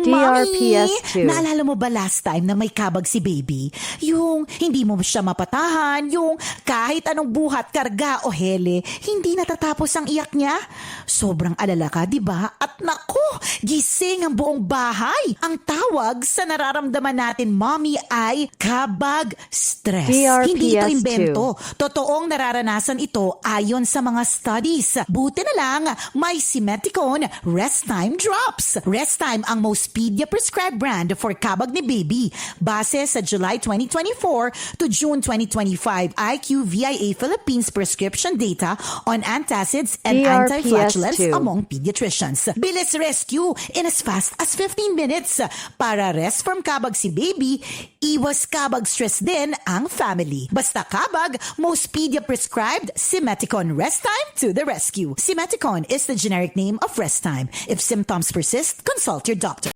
DRPS2. Naalala mo ba last time na may kabag si baby? Yung hindi mo siya mapatahan, yung kahit anong buhat, karga o hele, hindi natatapos ang iyak niya? Sobrang alala ka, di ba? At naku, gising ang buong bahay. Ang tawag sa nararamdaman natin, mommy, ay kabag stress. DRPS2. Hindi ito imbento. Totoong nararanasan ito ayon sa mga studies. Buti na lang, may Simeticone Rest Time Drops. Rest Time ang most prescribed brand for kabag ni baby. Base sa July 2024 to June 2025 IQVIA Philippines prescription data on antacids and DRPS2. anti-flatulence among pediatricians. Bilis rescue in as fast as 15 minutes. Para rest from kabag si baby, iwas kabag stress din ang family. Basta kabag, most prescribed Simeticone Rest Time to the rescue. Simeticone is the generic name of Rest Time. If symptoms persist, consult your doctor.